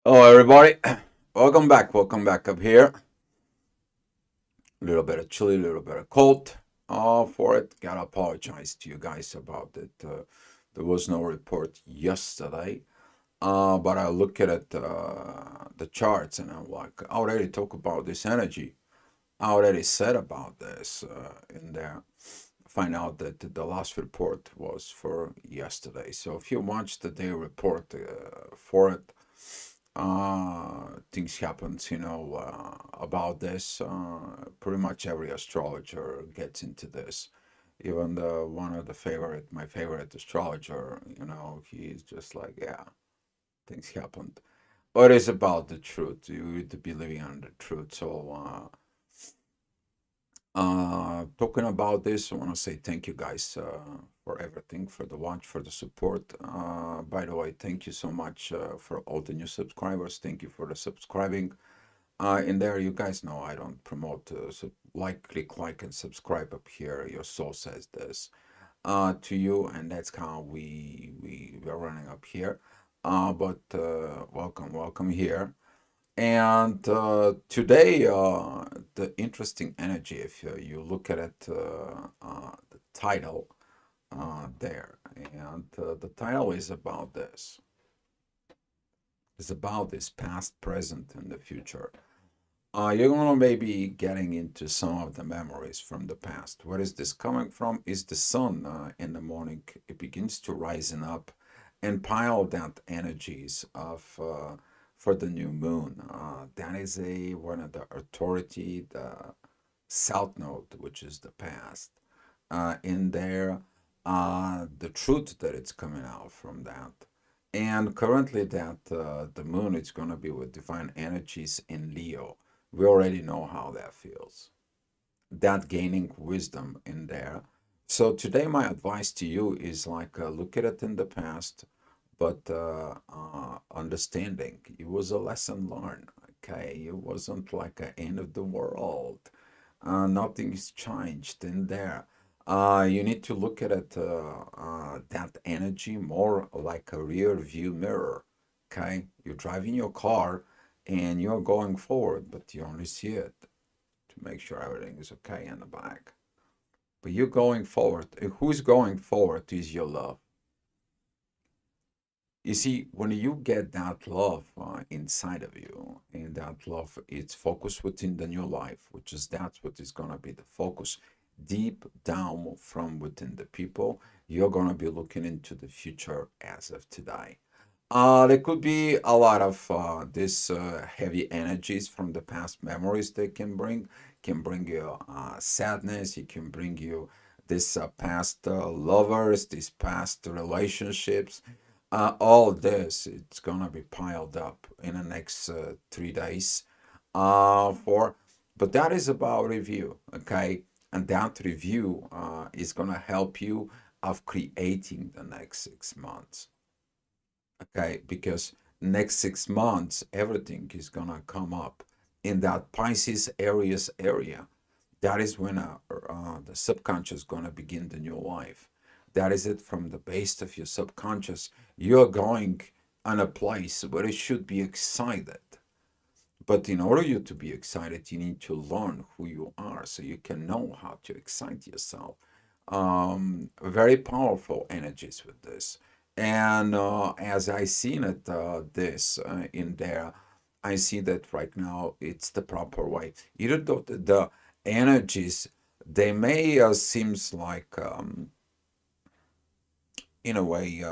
Hello, everybody. Welcome back up here. A little bit of chilly, a little bit of cold. For it, gotta apologize to you guys about it. There was no report yesterday, but I look at it, the charts, and I'm like, I already talked about this energy. I already said about this in there. Find out that the last report was for yesterday. So if you watch the day report for it, things happens, about this. Pretty much every astrologer gets into this. Even the one of the favorite, my favorite astrologer, he's just like, yeah, things happened. But it's about the truth. You need to be living on the truth. So, talking about this, I want to say thank you guys for everything, for the watch, for the support. By the way, thank you so much for all the new subscribers. Thank you for the subscribing. In there, you guys know I don't promote click like and subscribe up here. Your soul says this to you, and that's how we're running up here. But welcome here. And today, the interesting energy, if you look at it, the title there, and the title is about this. It's about this past, present, and the future. You're gonna maybe getting into some of the memories from the past. Where is this coming from? Is the sun in the morning? It begins to rising up and pile that energies of for the new moon. That is a one of the authority, the south node, which is the past. In there, the truth that it's coming out from that. And currently, that the moon is going to be with divine energies in Leo. We already know how that feels. That gaining wisdom in there. So today, my advice to you is like look at it in the past, but understanding it was a lesson learned. Okay, it wasn't like an end of the world. Nothing's changed in there. You need to look at it, that energy more like a rear view mirror. Okay, you're driving your car and you're going forward, but you only see it to make sure everything is okay in the back. But you're going forward. Who's going forward is your love. You see, when you get that love inside of you, and that love is focused within the new life, which is that's what is going to be the focus deep down from within the people, you're going to be looking into the future as of today. There could be a lot of this heavy energies from the past memories they can bring you sadness, it can bring you this past lovers, these past relationships, all this, it's gonna be piled up in the next 3 days. For, but that is about review, okay? And that review is gonna help you of creating the next 6 months, okay? Because next 6 months, everything is gonna come up in that Pisces Aries area. That is when the subconscious gonna begin the new life. That is it from the base of your subconscious. You're going on a place where it should be excited. But in order you to be excited, you need to learn who you are so you can know how to excite yourself. Very powerful energies with this. And as I seen it, this in there, I see that right now it's the proper way. Even though the energies, they may seems like in a way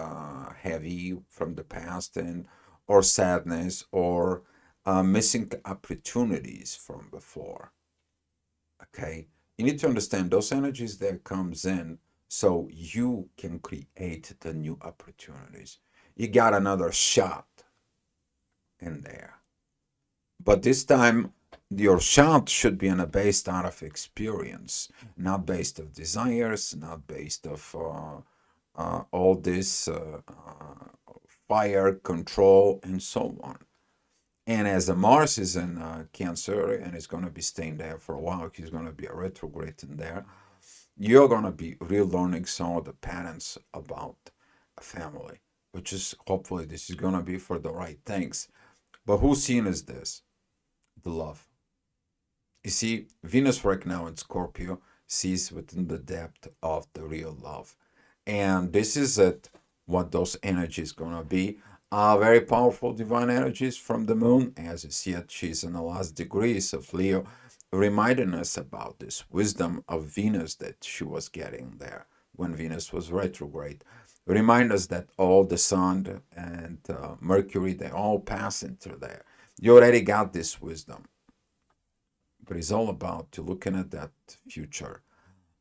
heavy from the past and or sadness or missing opportunities from before. Okay, you need to understand those energies that comes in so you can create the new opportunities. You got another shot in there, but this time your shot should be based out of experience, not based of desires, not based of all this fire control and so on. And as the Mars is in Cancer and is going to be staying there for a while, he's going to be a retrograde in there. You're going to be relearning some of the patterns about a family, which is hopefully this is going to be for the right things. But whose scene is this? The love. You see, Venus right now in Scorpio sees within the depth of the real love. And this is what those energies gonna be. Very powerful divine energies from the moon. As you see it, she's in the last degrees of Leo, reminding us about this wisdom of Venus that she was getting there when Venus was retrograde. Remind us that all the sun and Mercury, they all pass into there. You already got this wisdom, but it's all about to looking at that future.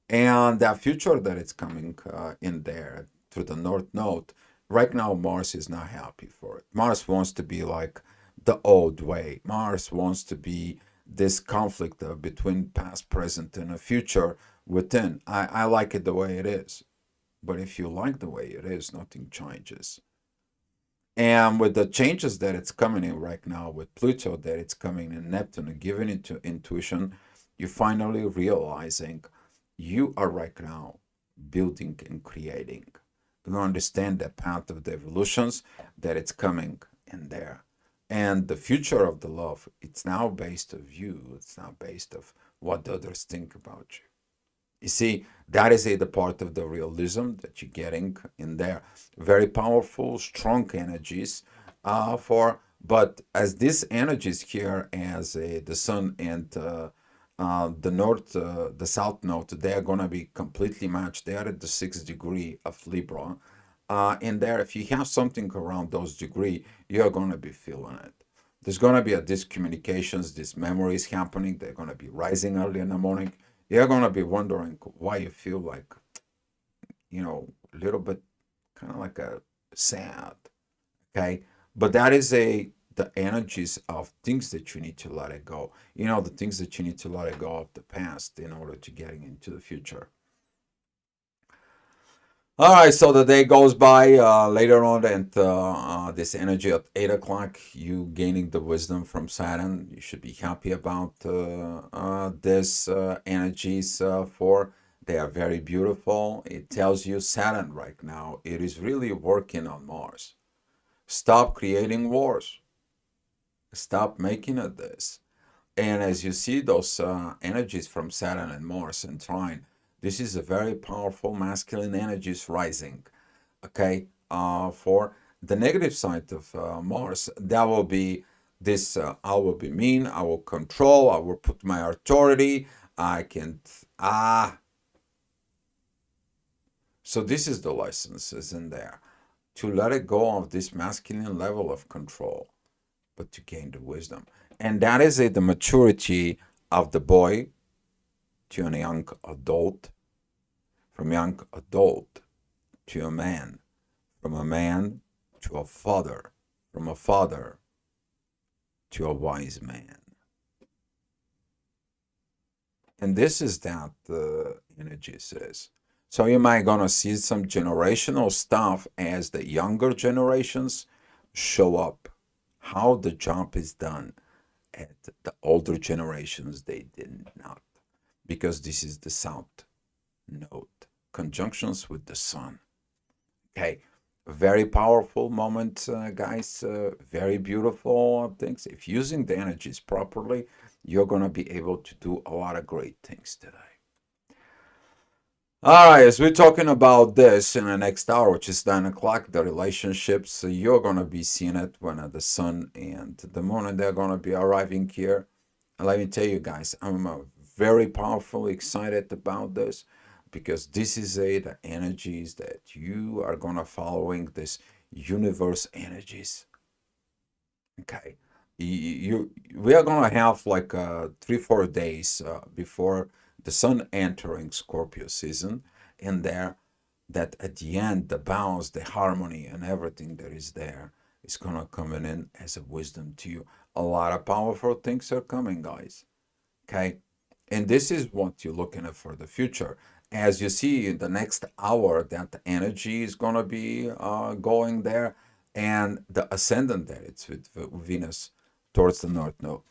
And that future that is coming in there through the North Node, right now Mars is not happy for it. Mars wants to be like the old way. Mars wants to be this conflict between past, present, and a future within. I like it the way it is. But if you like the way it is, nothing changes. And with the changes that it's coming in right now, with Pluto that it's coming in Neptune and giving it to intuition, you're finally realizing you are right now building and creating. You understand the path of the evolutions that it's coming in there. And the future of the love, it's now based of you. It's not based of what others think about you. You see, that is the part of the realism that you're getting in there. Very powerful, strong energies but as these energies here, as the sun and the north, the south node, they are going to be completely matched. They are at the 6th degree of Libra. In there, if you have something around those degree, you're going to be feeling it. There's going to be a discommunications, these memories happening. They're going to be rising early in the morning. You're going to be wondering why you feel like, a little bit kind of like a sad, okay? But that is the energies of things that you need to let it go. The things that you need to let it go of the past in order to getting into the future. All right, so the day goes by later on, and this energy at 8 o'clock, you gaining the wisdom from Saturn. You should be happy about this energies for. They are very beautiful. It tells you Saturn right now, it is really working on Mars. Stop creating wars. Stop making it this. And as you see those energies from Saturn and Mars and trine, this is a very powerful masculine energies rising. Okay, for the negative side of Mars, that will be this: I will be mean, I will control, I will put my authority, I can So this is the lessons is in there to let it go of this masculine level of control, but to gain the wisdom, and that is the maturity of the boy to a young adult, from young adult to a man, from a man to a father, from a father to a wise man. And this is that the energy says. So you might gonna see some generational stuff as the younger generations show up, how the job is done at the older generations they did not, because this is the south node, conjunctions with the sun. Okay, very powerful moment, guys. Very beautiful things. If using the energies properly, you're gonna be able to do a lot of great things today. All right, as we're talking about this in the next hour, which is 9 o'clock, the relationships, you're going to be seeing it when the sun and the moon, and they're going to be arriving here. And let me tell you guys, I'm very powerfully excited about this, because this is the energies that you are going to following this universe energies. Okay. We are going to have like 3-4 days before the sun entering Scorpio season in there, that at the end, the balance, the harmony, and everything that is there is going to come in as a wisdom to you. A lot of powerful things are coming, guys. Okay. And this is what you're looking at for the future. As you see in the next hour, that the energy is going to be going there, and the ascendant that it's with Venus towards the North Node.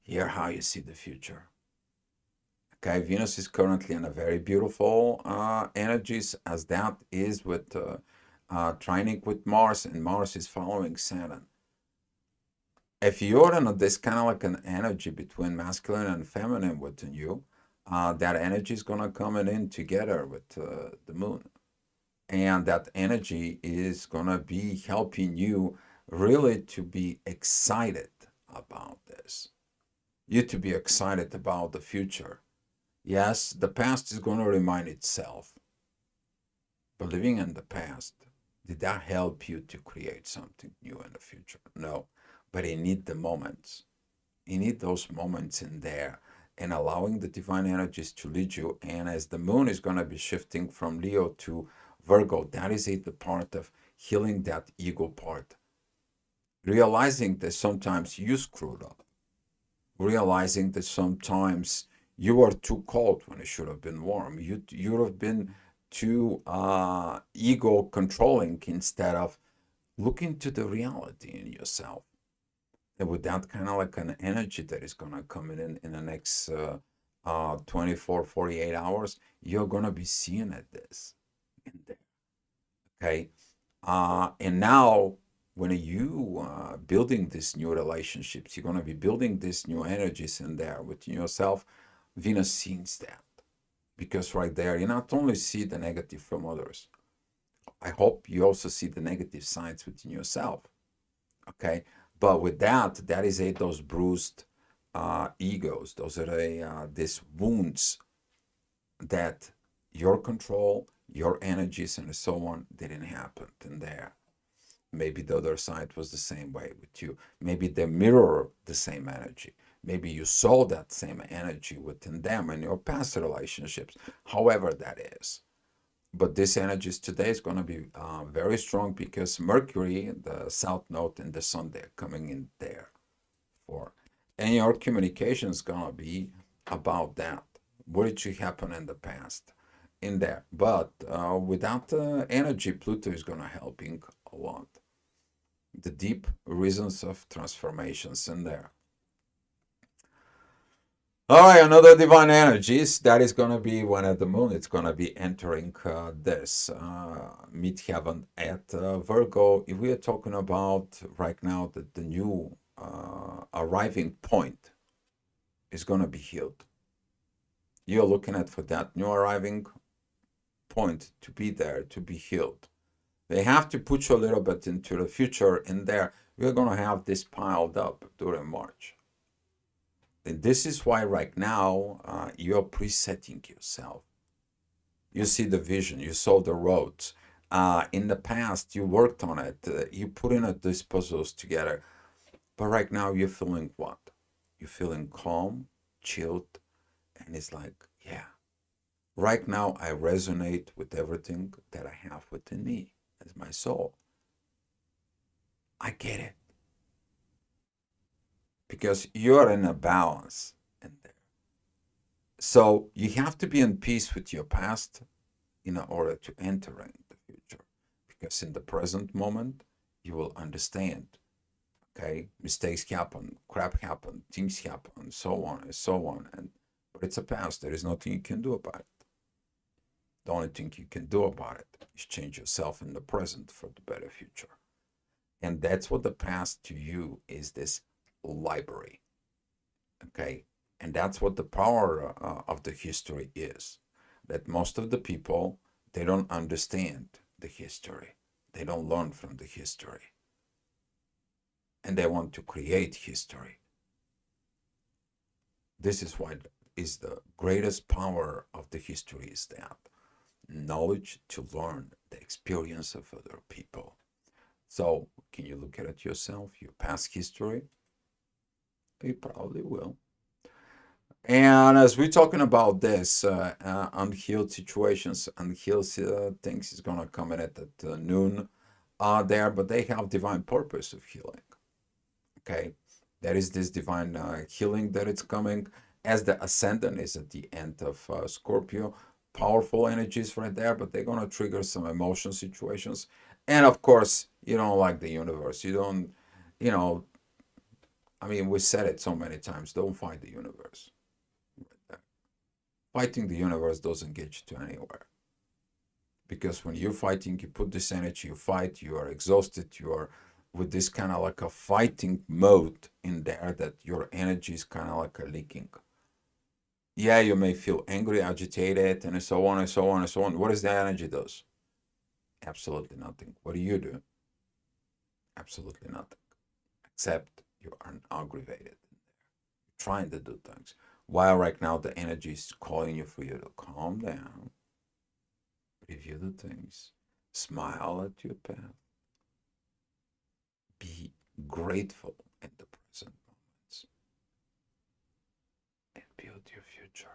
Here, how you see the future. Okay, Venus is currently in a very beautiful energies, as that is with trining with Mars, and Mars is following Saturn. If you're in this kind of like an energy between masculine and feminine within you, that energy is gonna come in together with the moon, and that energy is gonna be helping you really to be excited about this. You to be excited about the future. Yes, the past is gonna remind itself, but living in the past, did that help you to create something new in the future? No, but you need the moments. You need those moments in there and allowing the divine energies to lead you. And as the moon is going to be shifting from Leo to Virgo, that is it, the part of healing that ego part. Realizing that sometimes you screwed up. Realizing that sometimes you were too cold when it should have been warm. You have been too ego controlling instead of looking to the reality in yourself. And with that kind of like an energy that is going to come in the next 24, 48 hours, you're going to be seeing it this in there. Okay. And now when you building these new relationships, you're going to be building these new energies in there within yourself. Venus sees that, because right there, you not only see the negative from others, I hope you also see the negative sides within yourself. Okay. But with that, that is those bruised egos. Those are these wounds that your control, your energies, and so on didn't happen in there. Maybe the other side was the same way with you. Maybe they mirror the same energy. Maybe you saw that same energy within them in your past relationships, however that is. But this energies today is going to be very strong because Mercury, the south node, and the sun, they're coming in there for. And your communication is going to be about that. What did you happen in the past in there? But without the energy, Pluto is going to helping a lot. The deep reasons of transformations in there. All right, another divine energies that is going to be when at the moon it's going to be entering this midheaven at Virgo. If we are talking about right now that the new arriving point is going to be healed. You're looking at for that new arriving point to be there, to be healed. They have to put you a little bit into the future in there. We're going to have this piled up during March. And this is why right now you're presetting yourself. You see the vision, you saw the roads. In the past, you worked on it, you put in these puzzles together. But right now, you're feeling what? You're feeling calm, chilled, and it's like, yeah, right now I resonate with everything that I have within me as my soul. I get it. Because you're in a balance in there. So you have to be in peace with your past in order to enter in the future. Because in the present moment, you will understand. Okay, mistakes happen, crap happen, things happen, and so on and so on. But it's a past. There is nothing you can do about it. The only thing you can do about it is change yourself in the present for the better future. And that's what the past to you is, this library. Okay, and that's what the power of the history is. That most of the people, they don't understand the history. They don't learn from the history. And they want to create history. This is why is the greatest power of the history is that knowledge to learn the experience of other people. So can you look at it yourself, your past history? You probably will. And as we're talking about this, unhealed situations, unhealed things is going to come in at noon there, but they have divine purpose of healing. Okay, there is this divine healing that it's coming as the ascendant is at the end of Scorpio. Powerful energies right there, but they're going to trigger some emotion situations. And of course, you don't like the universe. You don't, you know, I mean, we said it so many times, don't fight the universe. Fighting the universe doesn't get you to anywhere. Because when you're fighting, you put this energy, you fight, you are exhausted, you are with this kind of like a fighting mode in there, that your energy is kind of like a leaking. Yeah, you may feel angry, agitated, and so on and so on and so on. What does that energy does? Absolutely nothing. What do? Absolutely nothing. Except you are aggravated, trying to do things. While right now the energy is calling you for you to calm down, review the things, smile at your path, be grateful in the present moments, and build your future.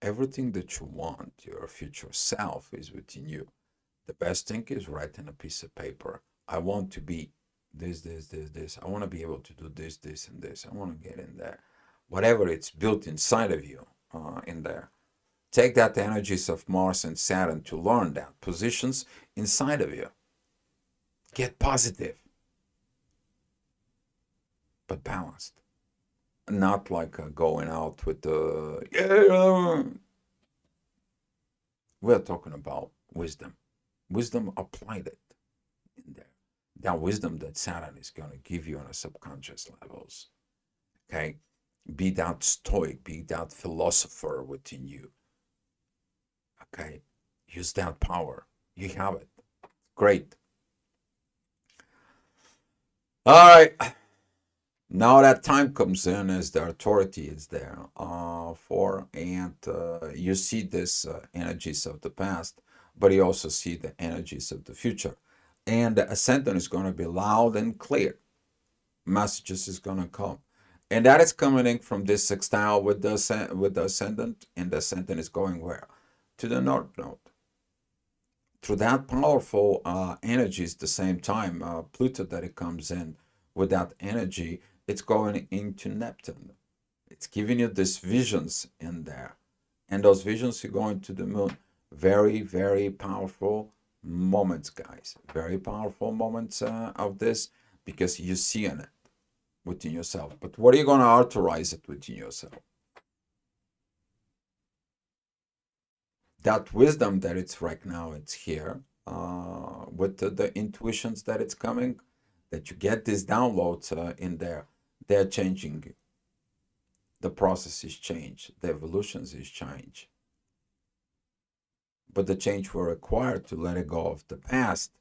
Everything that you want, your future self, is within you. The best thing is writing a piece of paper. I want to be this. I want to be able to do this, and this. I want to get in there. Whatever it's built inside of you, in there. Take that energies of Mars and Saturn to learn that. Positions inside of you. Get positive, but balanced. Not like going out with the, yeah. We're talking about wisdom. Wisdom applied it in there. That wisdom that Saturn is going to give you on a subconscious levels. Okay? Be that stoic, be that philosopher within you. Okay? Use that power. You have it. Great. All right. Now that time comes in as the authority is there and you see this energies of the past, but you also see the energies of the future. And the ascendant is going to be loud and clear. Messages is going to come. And that is coming in from this sextile with the ascendant, and the ascendant is going where? To the north node. Through that powerful energies, at the same time, Pluto that it comes in with that energy, it's going into Neptune. It's giving you these visions in there. And those visions are going to the moon. Very, very powerful moments, guys. Very powerful moments of this, because you see in it within yourself. But what are you going to authorize it within yourself? That wisdom that it's right now, it's here with the intuitions that it's coming, that you get these downloads in there. They're changing you. The process is change. The evolutions is change. But the change will require to let it go of the past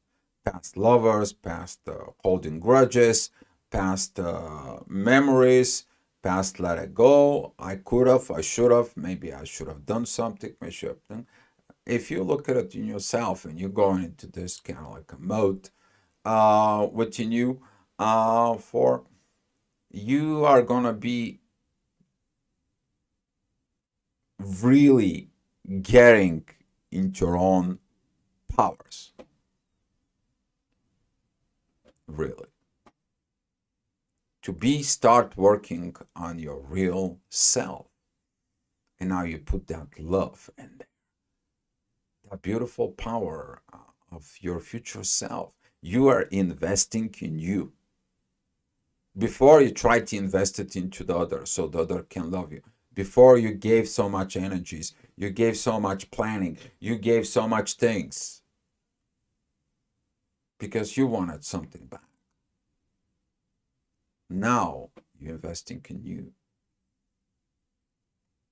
lovers, past holding grudges, past memories, past let it go. I could have, I should have, maybe I should have done something, I should have done. If you look at it in yourself and you're going into this kind of like a mode within you, for you are gonna be really getting into your own powers. Really. To be start working on your real self. And now you put that love in there. That beautiful power of your future self. You are investing in you. Before you try to invest it into the other so the other can love you. Before you gave so much energies, you gave so much planning, you gave so much things because you wanted something back. Now you're investing in you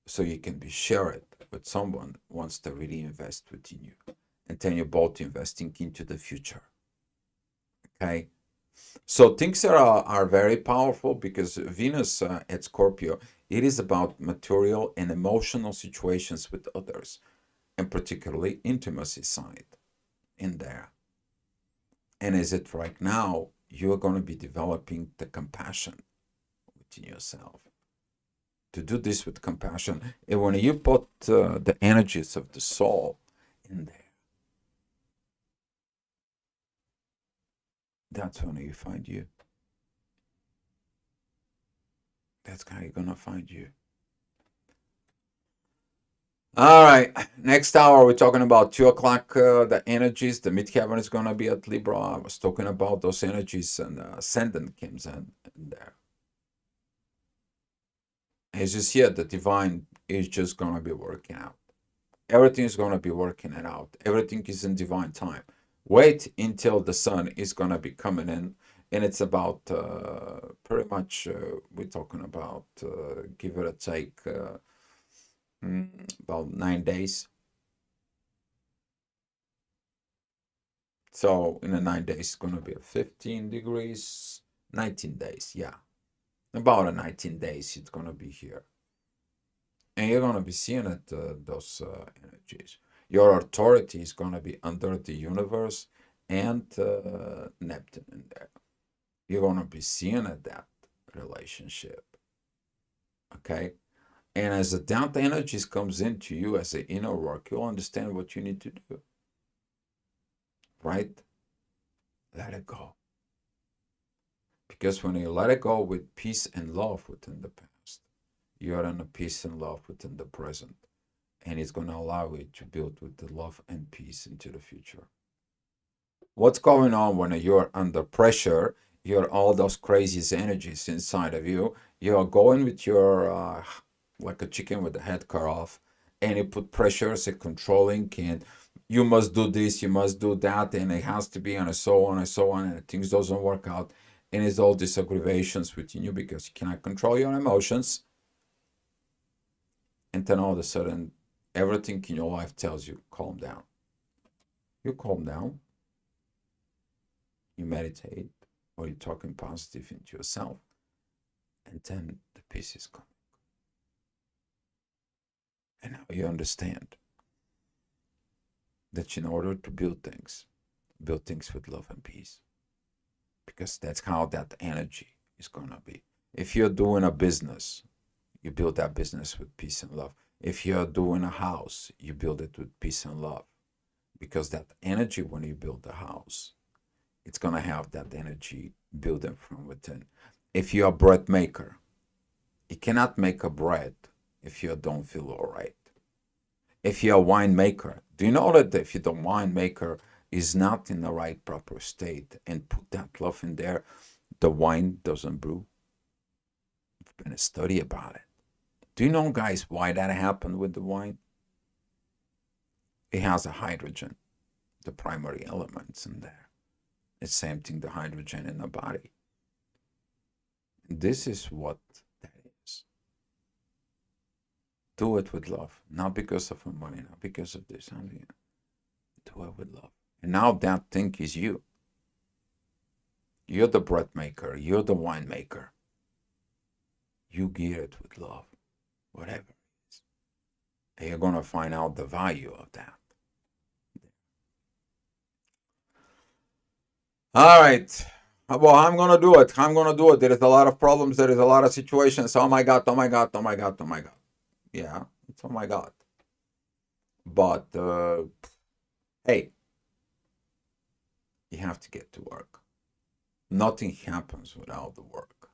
so you can be share it with someone who wants to really invest within you. And then you're both investing into the future. Okay? So things are very powerful because Venus at Scorpio, it is about material and emotional situations with others, and particularly intimacy side in there. And as it right now, you're going to be developing the compassion within yourself. To do this with compassion, and when you put the energies of the soul in there, that's when you find you. That's how you're gonna find you. All right, next hour we're talking about 2 o'clock. The energies, the midheaven is gonna be at Libra. I was talking about those energies, and ascendant comes in there. As you see it, the divine is just gonna be working out. Everything is gonna be working it out. Everything is in divine time. Wait until the sun is gonna be coming in, and it's about pretty much we're talking about give it a take about 9 days. So in a 9 days, it's gonna be 15 degrees, 19 days, yeah. About a 19 days, it's gonna be here. And you're gonna be seeing it, those energies. Your authority is gonna be under the universe and Neptune in there. You're gonna be seeing it, that relationship. Okay? And as the that energies comes into you as the inner work, you'll understand what you need to do. Right? Let it go. Because when you let it go with peace and love within the past, you're in a peace and love within the present. And it's going to allow you to build with the love and peace into the future. What's going on when you're under pressure? You're all those crazy energies inside of you. You're going with your, like a chicken with the head cut off, and you put pressures and controlling, and you must do this, you must do that, and it has to be, and so on and so on, and things doesn't work out. And it's all these aggravations within you because you cannot control your emotions. And then all of a sudden, everything in your life tells you, calm down. You calm down, you meditate, or you're talking positive into yourself, and then the peace is coming. And now you understand that in order to build things with love and peace, because that's how that energy is going to be. If you're doing a business, you build that business with peace and love. If you're doing a house, you build it with peace and love. Because that energy, when you build the house, it's going to have that energy building from within. If you're a bread maker, you cannot make a bread if you don't feel all right. If you're a winemaker, do you know that if the winemaker is not in the right proper state and put that love in there, the wine doesn't brew? There's been a study about it. Do you know, guys, why that happened with the wine? It has a hydrogen, the primary elements in there. It's same thing, the hydrogen in the body. This is what that is. Do it with love, not because of the money, not because of this. Do it with love. And now that thing is you. You're the bread maker. You're the wine maker. You gear it with love, whatever it is. And you're going to find out the value of that. All right. Well, I'm going to do it. I'm going to do it. There is a lot of problems. There is a lot of situations. Oh my God, oh my God, oh my God, oh my God. Yeah, it's oh my God. But, hey, you have to get to work. Nothing happens without the work.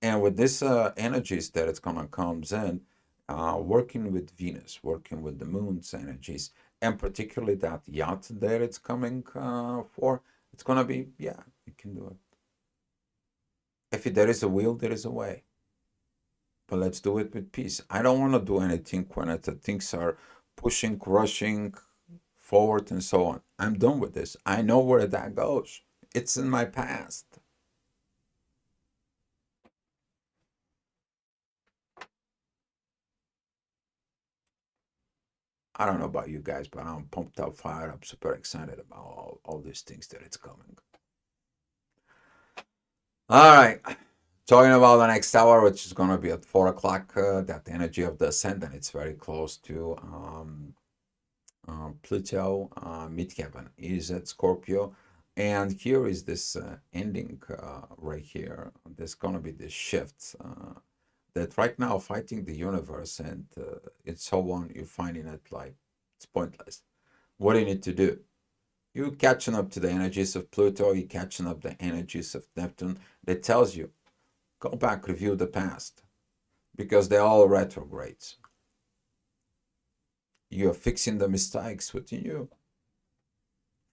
And with this energies that it's gonna comes in, working with Venus, working with the moon's energies, and particularly that yacht that it's coming for, it's gonna be, yeah, you can do it. If there is a will, there is a way. But let's do it with peace. I don't want to do anything when things are pushing, rushing forward, and so on. I'm done with this. I know where that goes. It's in my past. I don't know about you guys, but I'm pumped up, fired up, super excited about all these things that it's coming. All right. Talking about the next hour, which is going to be at 4 o'clock, that energy of the ascendant, it's very close to Pluto, midheaven is at Scorpio. And here is this ending right here. There's going to be this shift that right now fighting the universe and it's so on, you're finding it like it's pointless. What do you need to do? You're catching up to the energies of Pluto, you're catching up the energies of Neptune that tells you, go back, review the past, because they're all retrogrades. You're fixing the mistakes within you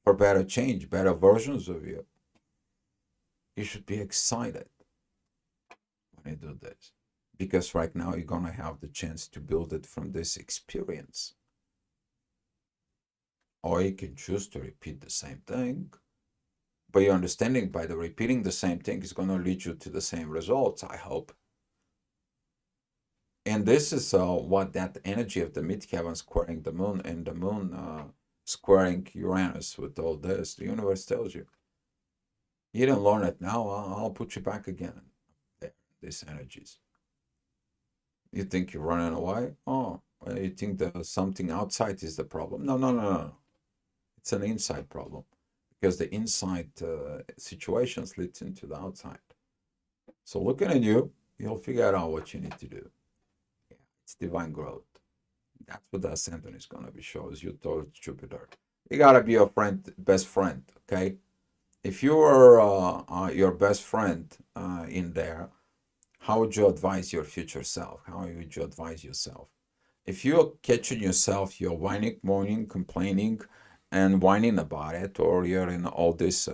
for better change, better versions of you. You should be excited when you do this, because right now you're going to have the chance to build it from this experience. Or you can choose to repeat the same thing. But your understanding by the repeating the same thing is going to lead you to the same results, I hope. And this is what that energy of the midheaven squaring the moon and the moon squaring Uranus with all this, the universe tells you. You didn't learn it now, I'll put you back again. There, these energies. You think you're running away? Oh, you think that something outside is the problem? No, no, no, no. It's an inside problem because the inside situations leads into the outside. So looking at you, you'll figure out what you need to do. Yeah, it's divine growth. That's what the ascendant is going to be shows you towards Jupiter. You got to be your friend, best friend, okay? If you are your best friend in there, how would you advise your future self? How would you advise yourself? If you're catching yourself, you're whining, moaning, complaining, and whining about it, or you're in all this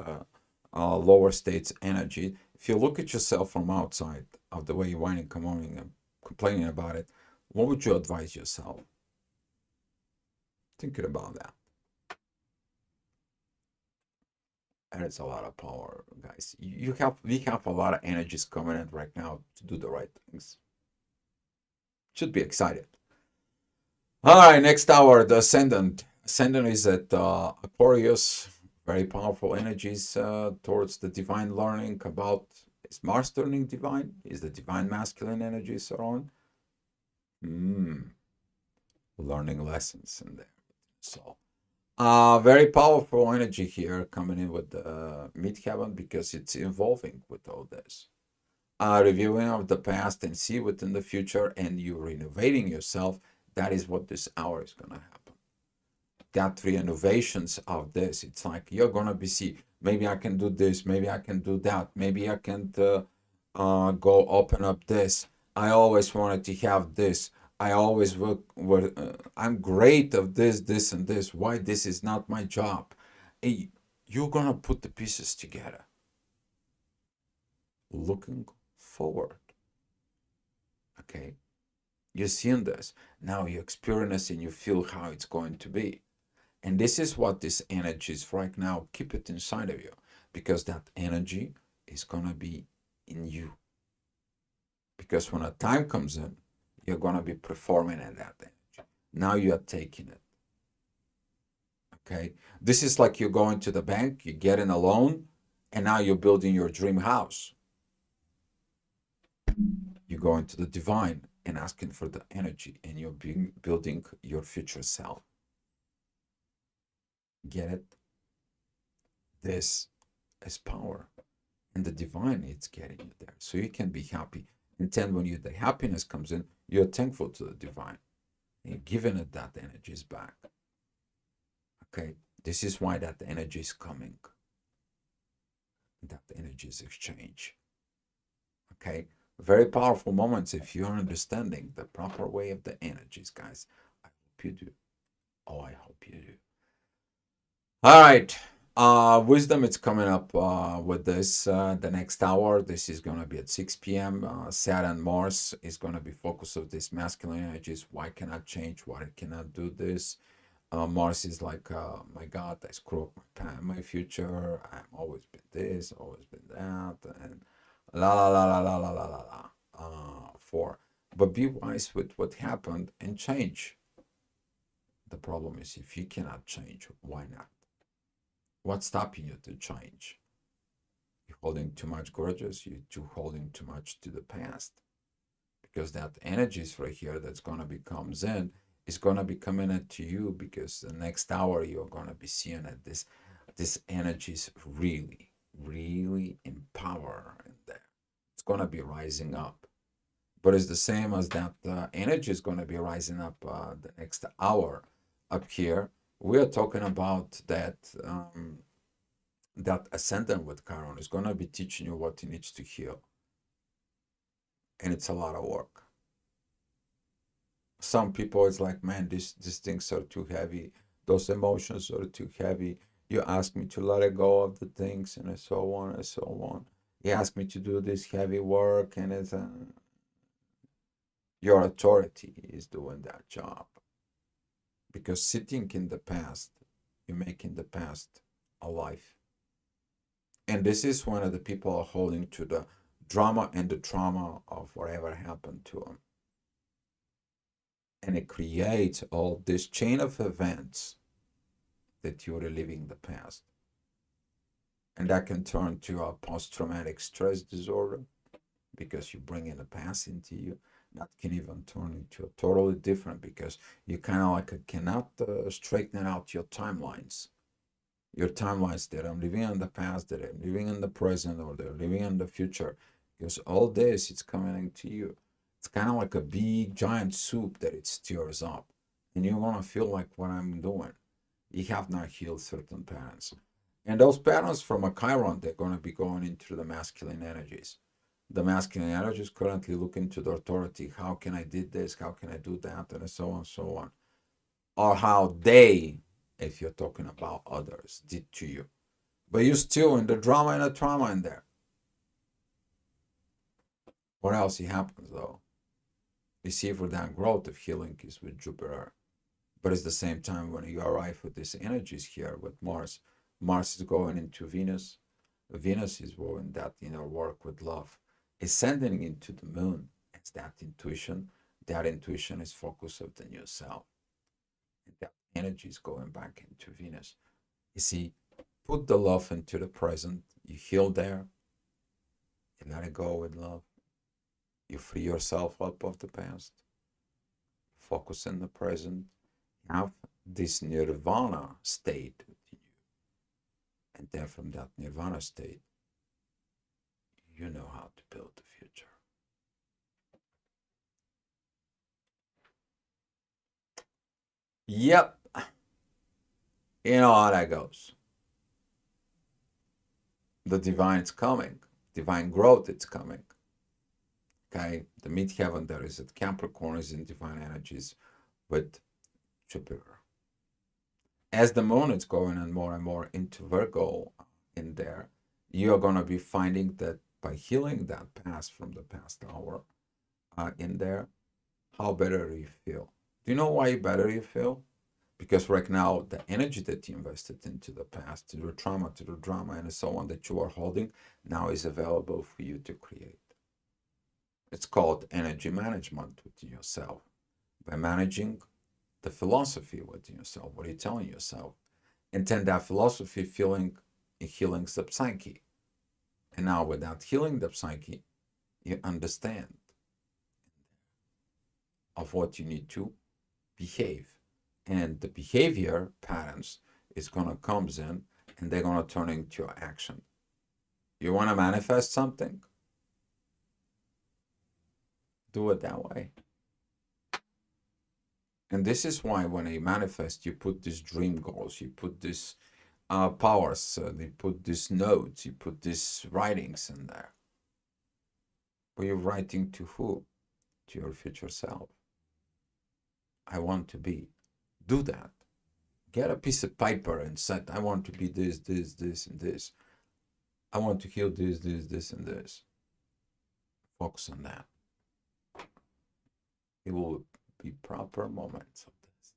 lower states energy, if you look at yourself from outside of the way you're whining, moaning, and complaining about it, what would you advise yourself? Thinking about that. And it's a lot of power, guys. We have a lot of energies coming in right now to do the right things. Should be excited. All right, next hour, the ascendant. Ascendant is at Aquarius. Very powerful energies towards the divine learning about is Mars turning divine? Is the divine masculine energies around? Learning lessons in there. So very powerful energy here coming in with the midheaven because it's evolving with all this. Reviewing of the past and see within the future and you renovating yourself, that is what this hour is going to happen. That renovations of this, it's like you're going to be see, maybe I can do this, maybe I can do that, maybe I can go open up this. I always wanted to have this. I always I'm great of this, and this. Why this is not my job? Hey, you're going to put the pieces together. Looking forward. Okay. You're seeing this. Now you experience and you feel how it's going to be. And this is what this energy is right now. Keep it inside of you because that energy is going to be in you. Because when a time comes in, you're going to be performing at that energy. Now you are taking it. Okay. This is like you're going to the bank, you're getting a loan, and now you're building your dream house. You're going to the divine and asking for the energy, and you're building your future self. Get it? This is power. And the divine is getting you there. So you can be happy. And then when the happiness comes in, you're thankful to the divine. And you're giving it that energy is back. Okay? This is why that energy is coming. That energy is exchange. Okay? Very powerful moments if you're understanding the proper way of the energies, guys. I hope you do. Oh, I hope you do. All right. Wisdom, it's coming up with this the next hour. This is going to be at 6 p.m. Saturn, Mars is going to be focus of this masculine energies. Why cannot change? Why cannot do this? Mars is like, my God, I screw up my future. I've always been this, always been that, and la la la la la la la la la. But be wise with what happened and change. The problem is if you cannot change, why not? What's stopping you to change? You're holding too much grudges. You're holding too much to the past, because that energy is right here that's gonna be comes in is gonna be coming into you because the next hour you're gonna be seeing that this energy is really, really in power in there. It's gonna be rising up, but it's the same as that energy is gonna be rising up the next hour up here. We are talking about that that ascendant with Chiron is going to be teaching you what he needs to heal. And it's a lot of work. Some people, it's like, man, these things are too heavy. Those emotions are too heavy. You ask me to let go of the things and so on and so on. You ask me to do this heavy work and it's your authority is doing that job. Because sitting in the past you're making the past alive. And this is one of the people are holding to the drama and the trauma of whatever happened to them. And it creates all this chain of events that you're reliving the past. And that can turn to a post-traumatic stress disorder because you bring in the past into you. That can even turn into a totally different because you kind of like cannot straighten out your timelines. Your timelines that I'm living in the past, that I'm living in the present, or they're living in the future. Because all this is coming into you. It's kind of like a big giant soup that it stirs up. And you're gonna feel like what I'm doing. You have not healed certain patterns. And those patterns from a Chiron, they're gonna be going into the masculine energies. The masculine energies currently looking to the authority. How can I do this? How can I do that? And so on, so on. Or how they, if you're talking about others, did to you. But you're still in the drama and the trauma in there. What else happens though? You see, for that growth of healing is with Jupiter. But at the same time, when you arrive with these energies here with Mars, Mars is going into Venus. Venus is doing that inner work with love. Ascending into the moon, it's that intuition. That intuition is focus of the new self. And that energy is going back into Venus. You see, put the love into the present. You heal there. You let it go with love. You free yourself up of the past. Focus in the present. Have this nirvana state within you. And then from that nirvana state, you know how to build the future. Yep. You know how that goes. The divine is coming. Divine growth is coming. Okay, the midheaven there is at Capricorn is in divine energies with Jupiter. As the moon is going on more and more into Virgo in there, you are going to be finding that by healing that past from the past hour in there, how better you feel. Do you know why better you feel? Because right now, the energy that you invested into the past, to the trauma, to the drama, and so on that you are holding, now is available for you to create. It's called energy management within yourself. By managing the philosophy within yourself, what are you telling yourself? And then that philosophy healing the psyche. And now without healing the psyche, you understand of what you need to behave. And the behavior patterns is going to come in and they're going to turn into your action. You want to manifest something? Do it that way. And this is why when you manifest, you put these dream goals, you put these powers, you put these notes, you put these writings in there. But you're writing to who? To your future self. I want to be. Do that. Get a piece of paper and set, I want to be this, this, this, and this. I want to heal this, this, this, and this. Focus on that. It will be proper moments of this.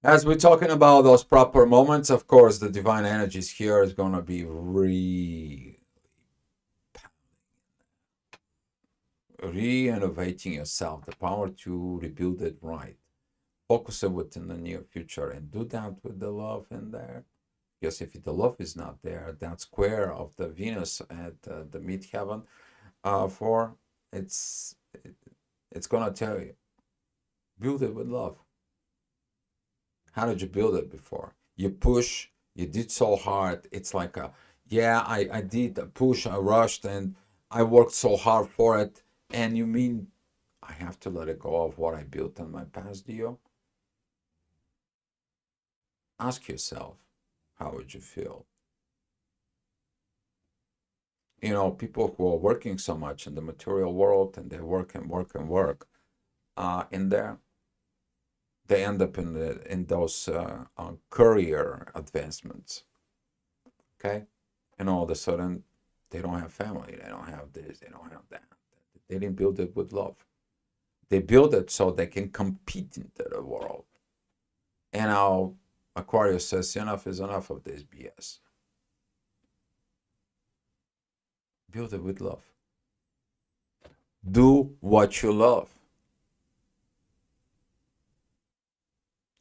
As we're talking about those proper moments, of course, the divine energies here is going to be re-innovating yourself, the power to rebuild it right. Focus it within the near future and do that with the love in there. Because if the love is not there, that square of the Venus at the midheaven, it's gonna tell you, build it with love. How did you build it before? You push, you did so hard. It's like I did a push, I rushed, and I worked so hard for it. And you mean I have to let it go of what I built in my past, Dio? Ask yourself, how would you feel? You know, people who are working so much in the material world and they work and work and work in there, they end up in those career advancements. Okay, and all of a sudden they don't have family, they don't have this, they don't have that. They didn't build it with love. They build it so they can compete into the world. And now Aquarius says enough is enough of this BS. Build it with love. Do what you love.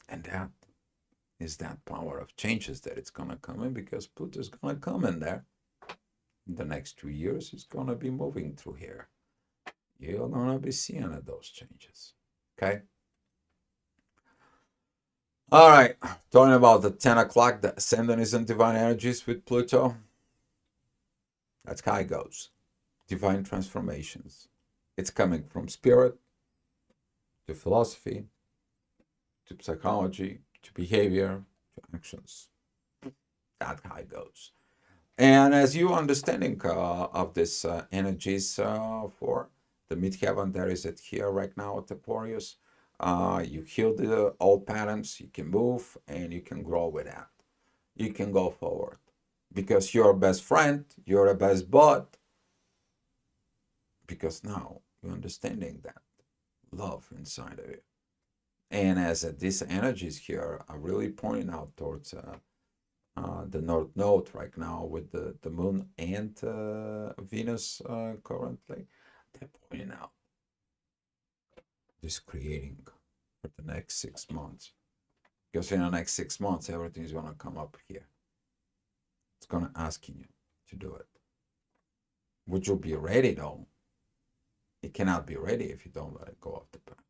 And that is that power of changes that it's going to come in, because Pluto's going to come in there. In the next 2 years, it's going to be moving through here. You're going to be seeing those changes. Okay? All right. Talking about the 10 o'clock, the ascendant is in divine energies with Pluto. That's how it goes. Divine transformations. It's coming from spirit to philosophy to psychology to behavior to actions. That's how it goes. And as you understanding of this energies for the midheaven that is at here right now at Aquarius, you heal the old patterns, you can move, and you can grow with that. You can go forward because you're a best friend, you're a best bud, because now you're understanding that love inside of you. And as these energies here are really pointing out towards the North Node right now with the Moon and Venus currently, they're pointing out this creating for the next 6 months. Because in the next 6 months, everything is going to come up here. It's going to ask you to do it. Would you be ready though? It cannot be ready if you don't let it go of the past.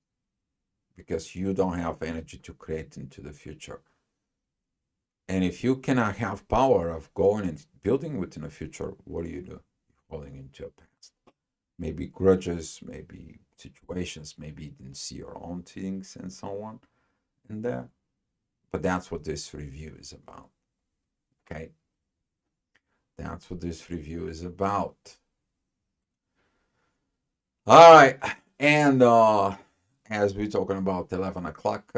Because you don't have energy to create into the future. And if you cannot have power of going and building within the future, what do? You're falling into a past. Maybe grudges, maybe situations, maybe you didn't see your own things and so on in there. But that's what this review is about. Okay? That's what this review is about. All right. And as we're talking about 11 o'clock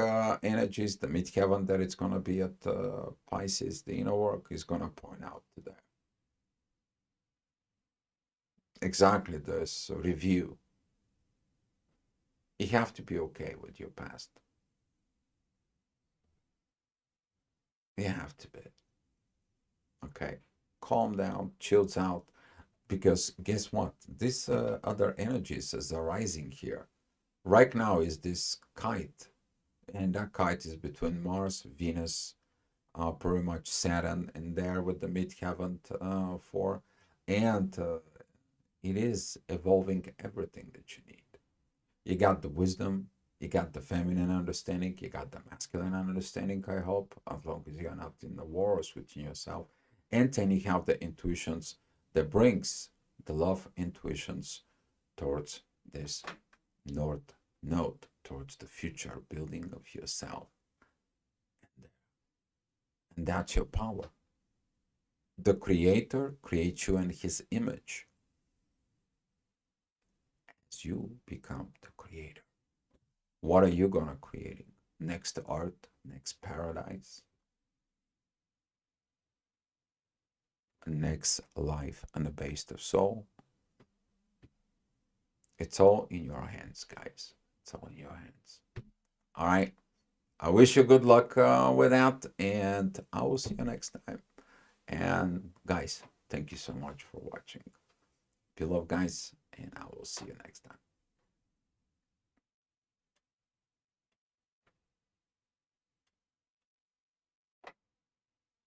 energies, the midheaven that it's going to be at Pisces, the inner work is going to point out to that. Exactly this review. You have to be okay with your past. You have to be. Okay? Calm down, chills out, because guess what? This other energies is arising here. Right now is this kite, and that kite is between Mars, Venus, pretty much Saturn, and there with the midheaven for, and it is evolving everything that you need. You got the wisdom, you got the feminine understanding, you got the masculine understanding, I hope, as long as you're not in the wars within yourself. And then you have the intuitions that brings the love intuitions towards this North Node, towards the future building of yourself. And that's your power. The Creator creates you in His image. As you become the Creator, what are you gonna create? Next art, next paradise, next life on the base of soul. It's all in your hands, guys. It's all in your hands. All right. I wish you good luck with that, and I will see you next time. And guys, thank you so much for watching. Be love, guys, and I will see you next time.